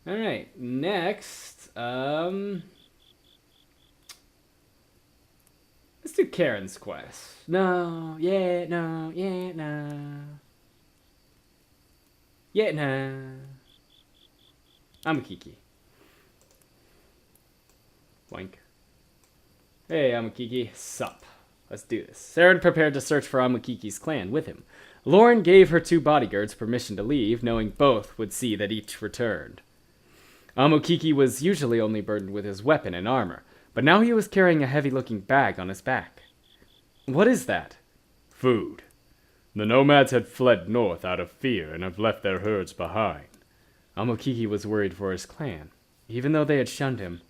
Alright, next, let's do Karen's quest. No, yeah, no, yeah, no. Yeah, no. Amukiki. Boink. Hey, Amukiki. Sup. Let's do this. Saren prepared to search for Amukiki's clan with him. Loren gave her 2 bodyguards permission to leave, knowing both would see that each returned. Amukiki was usually only burdened with his weapon and armor, but now he was carrying a heavy-looking bag on his back. What is that? Food. The nomads had fled north out of fear and have left their herds behind. Amukiki was worried for his clan, even though they had shunned him.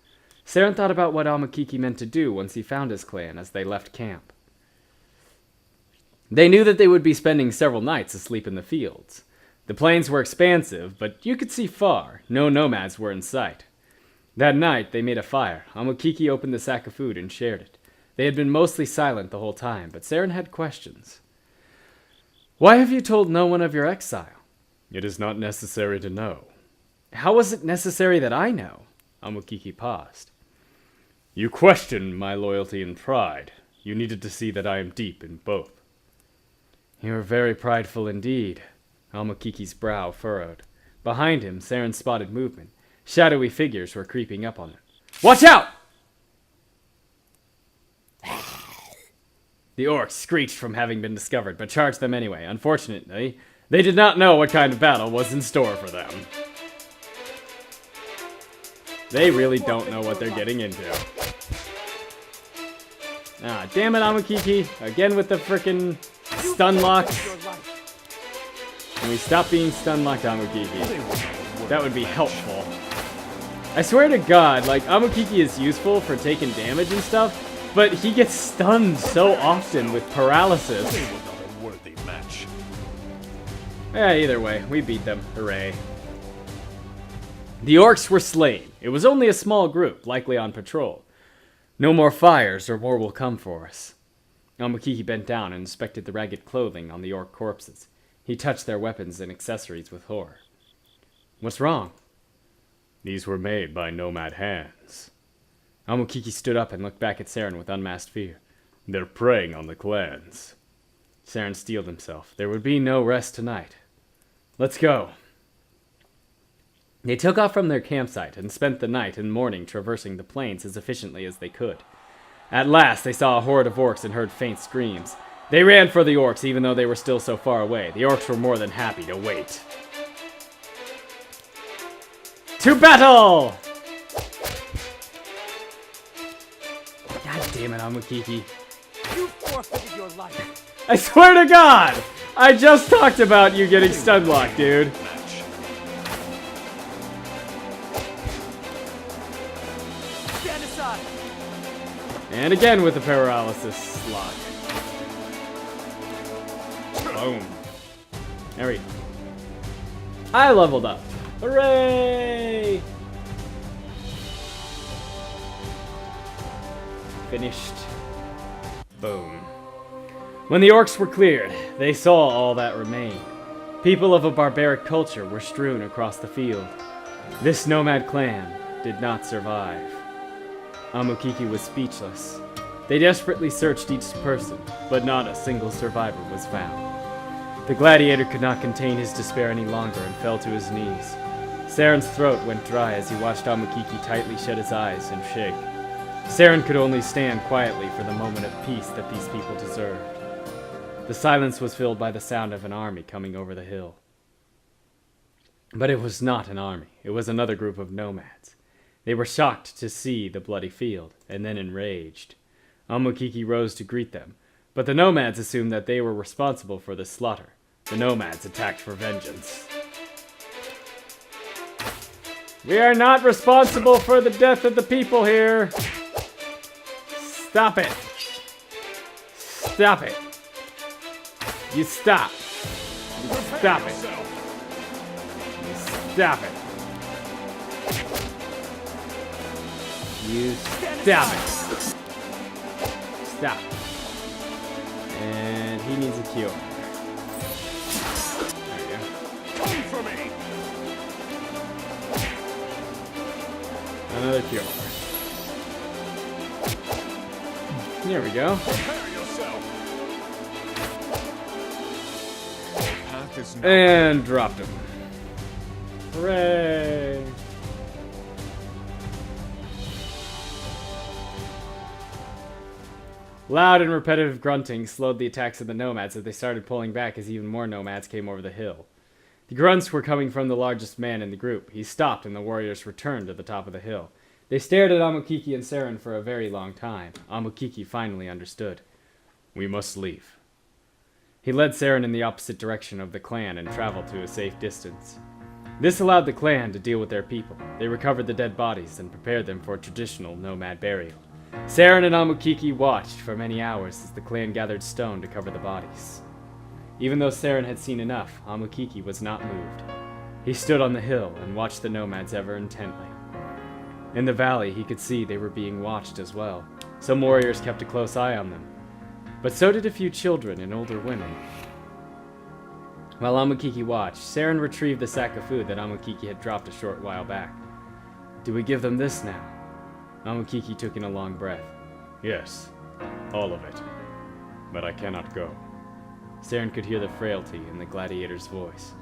Saren thought about what Amukiki meant to do once he found his clan as they left camp. They knew that they would be spending several nights asleep in the fields. The plains were expansive, but you could see far. No nomads were in sight. That night, they made a fire. Amukiki opened the sack of food and shared it. They had been mostly silent the whole time, but Saren had questions. Why have you told no one of your exile? It is not necessary to know. How was it necessary that I know? Amukiki paused. You questioned my loyalty and pride. You needed to see that I am deep in both. You are very prideful indeed. Amukiki's brow furrowed. Behind him, Saren spotted movement. Shadowy figures were creeping up on him. Watch out! The orcs screeched from having been discovered, but charged them anyway. Unfortunately, they did not know what kind of battle was in store for them. They really don't know what they're getting into. Ah, damn it, Amukiki. Again with the frickin' stun locks. Can we stop being stun locked, Amukiki? That would be helpful. I swear to God, like, Amukiki is useful for taking damage and stuff, but he gets stunned so often with paralysis. Yeah, either way, we beat them. Hooray. The orcs were slain. It was only a small group, likely on patrol. No more fires, or more will come for us. Amukiki bent down and inspected the ragged clothing on the orc corpses. He touched their weapons and accessories with horror. What's wrong? These were made by nomad hands. Amukiki stood up and looked back at Saren with unmasked fear. They're preying on the clans. Saren steeled himself. There would be no rest tonight. Let's go. They took off from their campsite and spent the night and morning traversing the plains as efficiently as they could. At last, they saw a horde of orcs and heard faint screams. They ran for the orcs even though they were still so far away. The orcs were more than happy to wait. To battle! God damn it, Amukiki. You forfeited your life. I swear to God! I just talked about you getting stun locked, dude. Stand aside. And again with the paralysis lock. Boom. There we go. I leveled up. Hooray! Finished. Boom. When the orcs were cleared, they saw all that remained. People of a barbaric culture were strewn across the field. This nomad clan did not survive. Amukiki was speechless. They desperately searched each person, but not a single survivor was found. The gladiator could not contain his despair any longer and fell to his knees. Saren's throat went dry as he watched Amukiki tightly shut his eyes and shake. Saren could only stand quietly for the moment of peace that these people deserved. The silence was filled by the sound of an army coming over the hill. But it was not an army. It was another group of nomads. They were shocked to see the bloody field, and then enraged. Amukiki rose to greet them, but the nomads assumed that they were responsible for the slaughter. The nomads attacked for vengeance. We are not responsible for the death of the people here. Stop it. Stop it. You stop. You stop it. You stop it. You stop it. Stop. And he needs a cure. There we go. Come for me. Another cure. There we go. Prepare yourself. Your path is not And dropped him. Hooray! Loud and repetitive grunting slowed the attacks of the nomads as they started pulling back as even more nomads came over the hill. The grunts were coming from the largest man in the group. He stopped and the warriors returned to the top of the hill. They stared at Amukiki and Saren for a very long time. Amukiki finally understood. We must leave. He led Saren in the opposite direction of the clan and traveled to a safe distance. This allowed the clan to deal with their people. They recovered the dead bodies and prepared them for traditional nomad burial. Saren and Amukiki watched for many hours as the clan gathered stone to cover the bodies. Even though Saren had seen enough, Amukiki was not moved. He stood on the hill and watched the nomads ever intently. In the valley, he could see they were being watched as well. Some warriors kept a close eye on them, but so did a few children and older women. While Amukiki watched, Saren retrieved the sack of food that Amukiki had dropped a short while back. Do we give them this now? Amukiki took in a long breath. Yes, all of it. But I cannot go. Saren could hear the frailty in the gladiator's voice.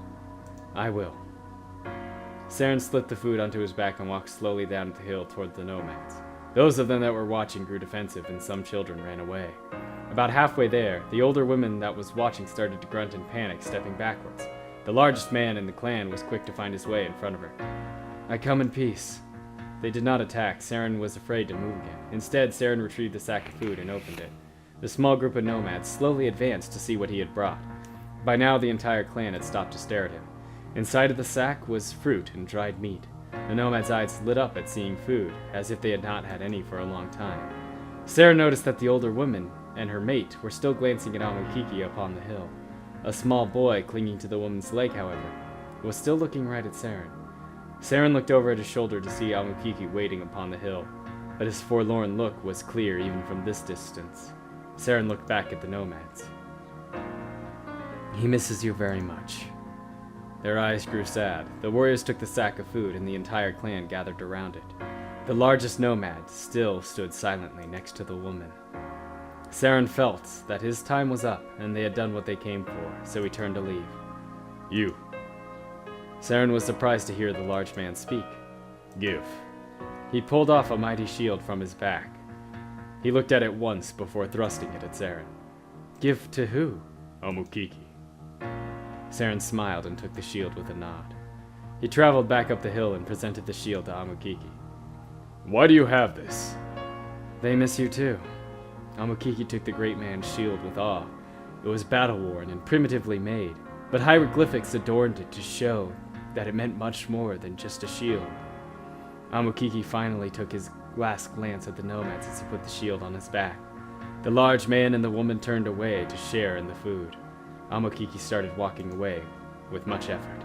I will. Saren slipped the food onto his back and walked slowly down the hill toward the nomads. Those of them that were watching grew defensive and some children ran away. About halfway there, the older woman that was watching started to grunt in panic, stepping backwards. The largest man in the clan was quick to find his way in front of her. I come in peace. They did not attack. Saren was afraid to move again. Instead, Saren retrieved the sack of food and opened it. The small group of nomads slowly advanced to see what he had brought. By now, the entire clan had stopped to stare at him. Inside of the sack was fruit and dried meat. The nomads' eyes lit up at seeing food, as if they had not had any for a long time. Saren noticed that the older woman and her mate were still glancing at Amukiki upon the hill. A small boy clinging to the woman's leg, however, was still looking right at Saren. Saren looked over at his shoulder to see Amukiki waiting upon the hill, but his forlorn look was clear even from this distance. Saren looked back at the nomads. He misses you very much. Their eyes grew sad. The warriors took the sack of food and the entire clan gathered around it. The largest nomad still stood silently next to the woman. Saren felt that his time was up and they had done what they came for, so he turned to leave. You, Saren was surprised to hear the large man speak. give. He pulled off a mighty shield from his back. He looked at it once before thrusting it at Saren. Give to who? Amukiki. Saren smiled and took the shield with a nod. He traveled back up the hill and presented the shield to Amukiki. Why do you have this? They miss you too. Amukiki took the great man's shield with awe. It was battle-worn and primitively made, but hieroglyphics adorned it to show that it meant much more than just a shield. Amukiki finally took his last glance at the nomads as he put the shield on his back. The large man and the woman turned away to share in the food. Amukiki started walking away with much effort.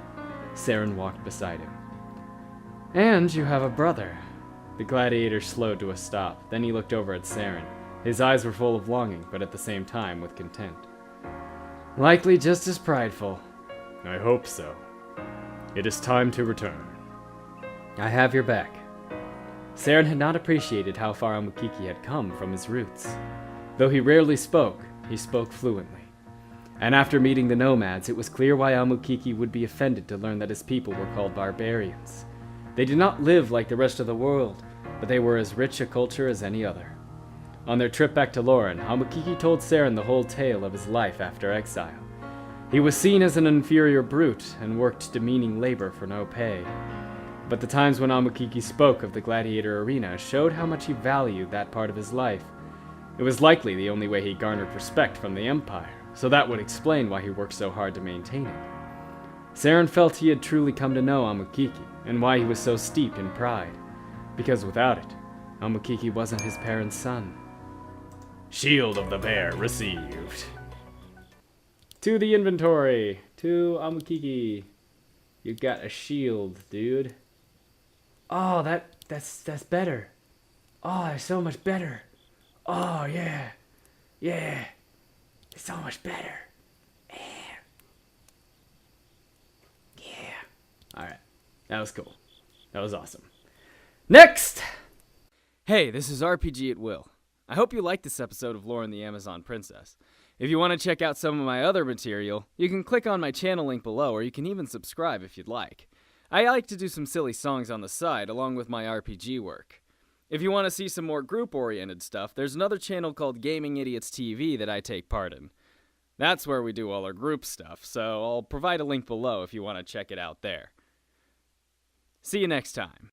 Saren walked beside him. And you have a brother. The gladiator slowed to a stop. Then he looked over at Saren. His eyes were full of longing, but at the same time with content. Likely just as prideful. I hope so. It is time to return. I have your back. Saren had not appreciated how far Amukiki had come from his roots. Though he rarely spoke, he spoke fluently. And after meeting the nomads, it was clear why Amukiki would be offended to learn that his people were called barbarians. They did not live like the rest of the world, but they were as rich a culture as any other. On their trip back to Loren, Amukiki told Saren the whole tale of his life after exile. He was seen as an inferior brute and worked demeaning labor for no pay. But the times when Amukiki spoke of the gladiator arena showed how much he valued that part of his life. It was likely the only way he garnered respect from the Empire, so that would explain why he worked so hard to maintain it. Saren felt he had truly come to know Amukiki, and why he was so steeped in pride. Because without it, Amukiki wasn't his parents' son. Shield of the Bear received. To the inventory! To Amukiki. You got a shield, dude. Oh, that's better. Oh, it's so much better. Oh, yeah. Yeah. It's so much better. Yeah. Yeah. Alright. That was cool. That was awesome. Next! Hey, this is RPGatWill. I hope you liked this episode of Loren the Amazon Princess. If you want to check out some of my other material, you can click on my channel link below, or you can even subscribe if you'd like. I like to do some silly songs on the side, along with my RPG work. If you want to see some more group-oriented stuff, there's another channel called Gaming Idiots TV that I take part in. That's where we do all our group stuff, so I'll provide a link below if you want to check it out there. See you next time.